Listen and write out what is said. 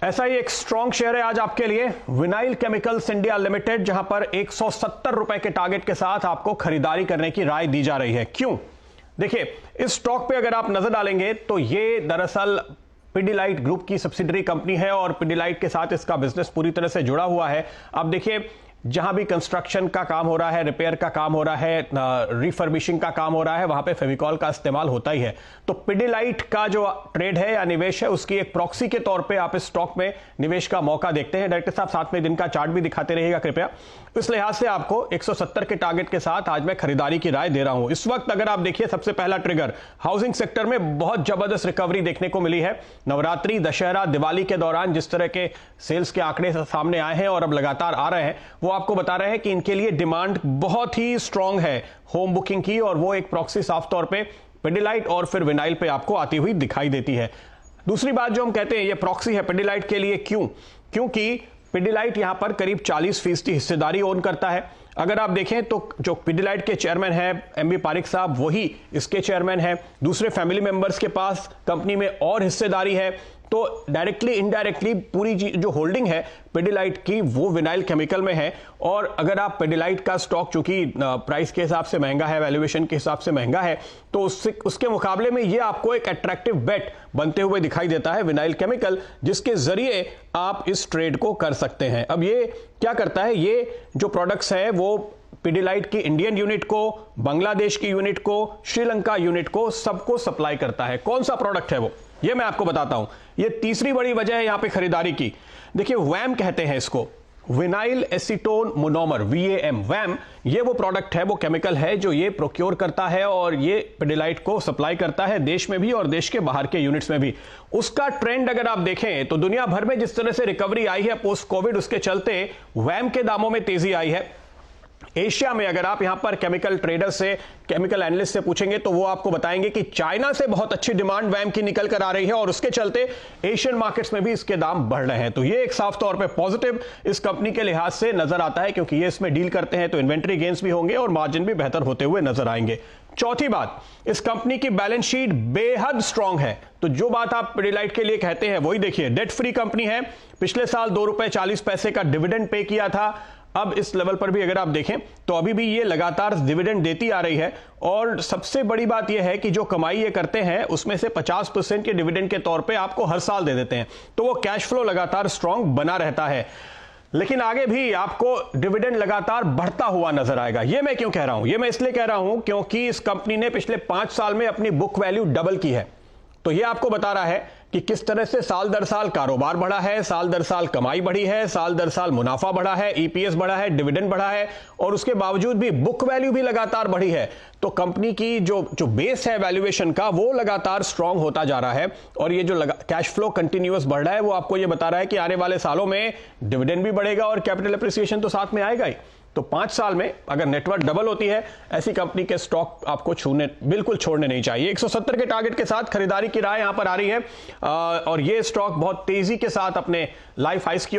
ऐसा ही एक strong share है आज आपके लिए, विनाइल केमिकल्स इंडिया लिमिटेड, जहां पर 170 रुपए के टारगेट के साथ आपको खरीदारी करने की राय दी जा रही है। क्यों? देखिए, इस स्टॉक पे अगर आप नजर डालेंगे तो ये दरअसल पिडिलाइट ग्रुप की सब्सिडरी कंपनी है और पिडिलाइट के साथ इसका बिजनेस पूरी तरह से जुड़ा हुआ है। अब देखिए, जहां भी कंस्ट्रक्शन का काम हो रहा है, रिपेयर का काम हो रहा है, रिफर्बिशिंग का काम हो रहा है, वहां पे फेविकॉल का इस्तेमाल होता ही है। तो पिडिलाइट का जो ट्रेड है या निवेश है, उसकी एक प्रॉक्सी के तौर पे आप इस स्टॉक में निवेश का मौका देखते हैं। डायरेक्टर साहब साथ में दिन का चार्ट भी दिखाते रहिएगा कृपया। इस लिहाज से आपको 170 के टारगेट के साथ आज मैं खरीदारी की राय दे रहा हूं। इस वक्त अगर आप देखिए, सबसे पहला ट्रिगर, हाउसिंग सेक्टर में बहुत जबरदस्त रिकवरी देखने को मिली है। नवरात्रि, दशहरा, दिवाली के दौरान जिस तरह के सेल्स के आंकड़े सामने आए हैं और अब लगातार आ रहे हैं, वो आपको बता रहे हैं कि इनके लिए डिमांड बहुत ही स्ट्रांग है होम बुकिंग की, और वो एक प्रॉक्सी साफ तौर पे पिडिलाइट और फिर विनाइल पे आपको आती हुई दिखाई देती है। दूसरी बात जो हम कहते हैं, ये प्रॉक्सी है पिडिलाइट के लिए। क्यों? क्योंकि पिडिलाइट यहां पर करीब 40% हिस्सेदारी ओन करता है। अगर आप देखें तो जो पिडिलाइट के चेयरमैन है एमबी पारिक साहब, वही इसके चेयरमैन है। दूसरे फैमिली मेंबर्स के पास कंपनी में और हिस्सेदारी है। तो डायरेक्टली इनडायरेक्टली पूरी जो होल्डिंग है पिडिलाइट की, वो विनाइल केमिकल में है। और अगर आप पिडिलाइट का स्टॉक, चूंकि प्राइस के हिसाब से महंगा है, वैल्यूएशन के हिसाब से महंगा है, तो उसके मुकाबले में ये आपको एक अट्रैक्टिव बेट बनते हुए दिखाई देता है विनाइल केमिकल, जिसके जरिए आप इस ट्रेड को कर सकते हैं। अब ये क्या करता है, ये जो प्रोडक्ट्स है वो पिडिलाइट की इंडियन यूनिट को, बांग्लादेश की यूनिट को, श्रीलंका यूनिट को, सबको सप्लाई करता है। कौन सा प्रोडक्ट है वो, ये मैं आपको बताता हूं। ये तीसरी बड़ी वजह है यहां पे खरीदारी की। देखिए, वैम कहते हैं इसको, विनाइल एसीटोन मोनोमर, VAM। वैम ये वो प्रोडक्ट है, वो केमिकल है जो ये प्रोक्योर करता है और ये पिडिलाइट को सप्लाई करता है, देश में भी और देश के बाहर के यूनिट्स में भी। उसका ट्रेंड अगर आप देखें तो दुनिया भर में जिस तरह से रिकवरी आई है पोस्ट कोविड, उसके चलते वैम के दामों में तेजी आई है। एशिया में अगर आप यहां पर केमिकल ट्रेडर से, केमिकल एनालिस्ट से पूछेंगे तो वो आपको बताएंगे कि चाइना से बहुत अच्छी डिमांड वैम की निकल कर आ रही है और उसके चलते एशियन मार्केट्स में भी इसके दाम बढ़ रहे हैं। तो ये एक साफ तौर पे पॉजिटिव इस कंपनी के लिहाज से नजर आता है, क्योंकि ये इसमें डील करते हैं तो इन्वेंट्री गेन्स भी होंगे और मार्जिन भी बेहतर होते हुए नजर आएंगे। चौथी बात, इस कंपनी की बैलेंस शीट बेहद स्ट्रांग है। तो जो बात आप पिडिलाइट के लिए कहते हैं वही देखिए, डेट फ्री कंपनी है। पिछले साल ₹2.40 का डिविडेंड पे किया था। अब इस लेवल पर भी अगर आप देखें तो अभी भी ये लगातार डिविडेंड देती आ रही है। और सबसे बड़ी बात यह है कि जो कमाई ये करते हैं उसमें से 50% के डिविडेंड के तौर पे आपको हर साल दे देते हैं, तो वो कैश फ्लो लगातार स्ट्रांग बना रहता है। लेकिन आगे भी आपको डिविडेंड लगातार बढ़ता हुआ नजर आएगा। ये मैं क्यों कह रहा हूं? ये मैं इसलिए कह रहा हूं क्योंकि इस कंपनी ने पिछले 5 साल में अपनी बुक वैल्यू डबल की है। तो ये आपको बता रहा है कि किस तरह से साल दर साल कारोबार बढ़ा है, साल दर साल कमाई बढ़ी है, साल दर साल मुनाफा बढ़ा है, EPS बढ़ा है, डिविडेंड बढ़ा है, और उसके बावजूद भी बुक वैल्यू भी लगातार बढ़ी है। तो कंपनी की जो बेस है वैल्यूएशन का, वो लगातार स्ट्रांग होता जा रहा है। और ये जो कैश फ्लो कंटिन्यूअस बढ़ रहा है, वो आपको ये बता रहा है कि आने वाले सालों में डिविडेंड भी बढ़ेगा और कैपिटल एप्रिसिएशन तो साथ में आएगा ही। तो 5 साल में अगर नेटवर्थ डबल होती है, ऐसी कंपनी के स्टॉक आपको बिल्कुल छोड़ने नहीं चाहिए। 170 के टारगेट के साथ खरीदारी की राय यहां पर आ रही है और ये स्टॉक बहुत तेजी के साथ अपने लाइफ हाइस की